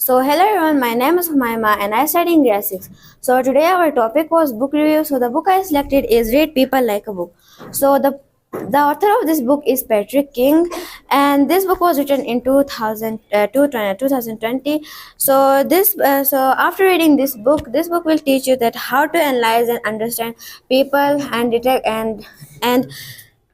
So hello everyone, my name is Humaima and I study in grade 6. So today our topic was book review. So the book I selected is Read People Like a Book. So the author of this book is Patrick King, and this book was written in 2020. So after reading this book will teach you that how to analyze and understand people and detect and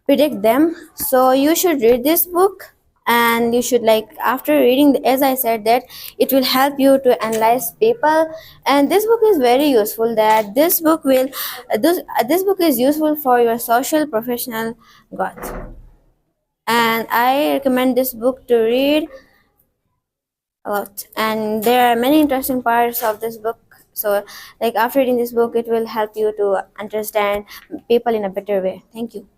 predict them. So you should read this book, and you should, like, after reading as I said, that it will help you to analyze people. And this book is very useful, that this book is useful for your social professional growth, and I recommend this book to read a lot. And there are many interesting parts of this book. So, like, after reading this book, it will help you to understand people in a better way. Thank you.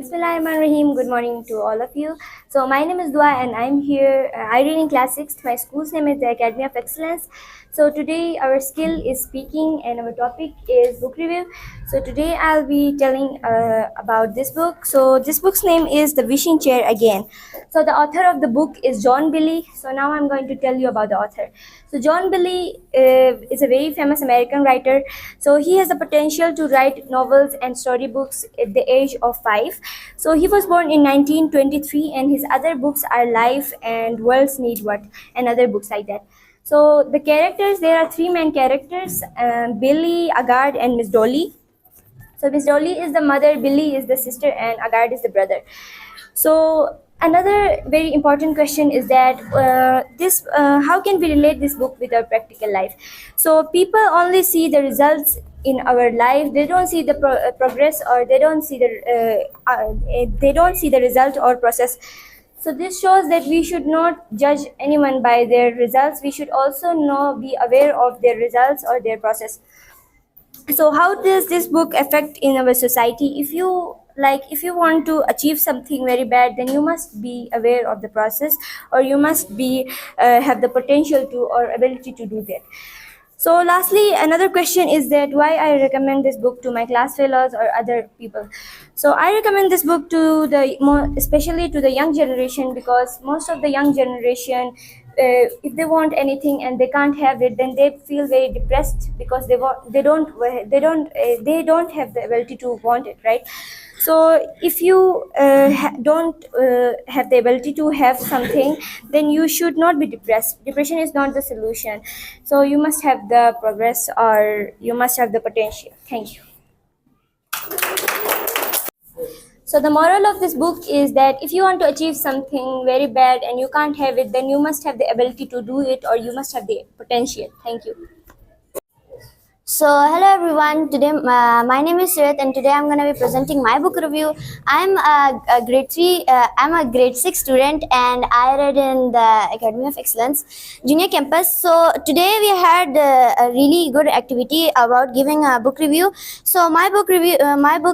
Bismillahirrahmanirrahim. Good morning to all of you. So my name is Dua and I'm here. I read in class 6th. My school's name is the Academy of Excellence. So today our skill is speaking and our topic is book review. So today I'll be telling about this book. So this book's name is The Wishing Chair Again. So the author of the book is John Billy. So now I'm going to tell you about the author. So John Billy is a very famous American writer. So he has the potential to write novels and storybooks at the age of 5. So he was born in 1923 and his other books are Life and Worlds Need What and other books like that. So the characters, there are 3 main characters, Billy, Agard and Miss Dolly. So Miss Dolly is the mother, Billy is the sister and Agard is the brother. So another very important question is that how can we relate this book with our practical life? So people only see the results in our life. They don't see the progress, or they don't see the result or process. So this shows that we should not judge anyone by their results. We should also be aware of their results or their process. So how does this book affect in our society? If you want to achieve something very bad, then you must be aware of the process, or you must be have the potential to or ability to do that. So lastly, another question is that why I recommend this book to my class fellows or other people. So I recommend this book to especially to the young generation, because most of the young generation, if they want anything and they can't have it, then they feel very depressed because they don't have the ability to want it, right? So if you don't have the ability to have something, then you should not be depressed. Depression is not the solution. So you must have the progress, or you must have the potential. Thank you. So the moral of this book is that if you want to achieve something very bad and you can't have it, then you must have the ability to do it, or you must have the potential. Thank you. So hello everyone. Today my name is Sirat, and today I'm going to be presenting my book review. I'm a grade 3. I'm a grade 6 student, and I read in the Academy of Excellence Junior Campus. So today we had a really good activity about giving a book review. So my book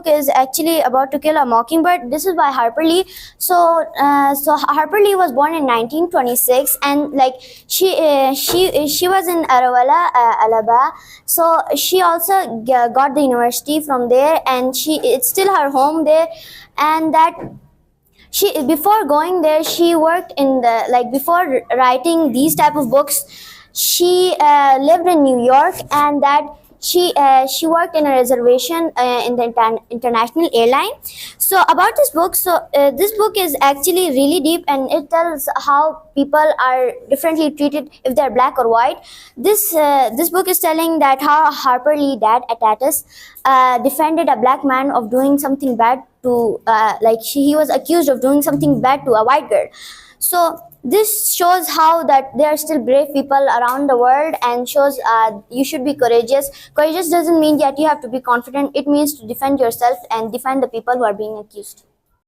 is actually About to Kill a Mockingbird. This is by Harper Lee. So Harper Lee was born in 1926, and like she was in Arawala, Alabama. So she also got the university from there, and it's still her home there. And that she, before going there, she worked in before writing these type of books, she lived in New York, and that she worked in a reservation in the international airline. So about this book, this book is actually really deep, and it tells how people are differently treated if they're black or white. This book is telling that how Harper Lee dad Atatus defended a black man of doing something bad to he was accused of doing something bad to a white girl. So this shows how that there are still brave people around the world, and shows you should be courageous. Courageous doesn't mean that you have to be confident. It means to defend yourself and defend the people who are being accused.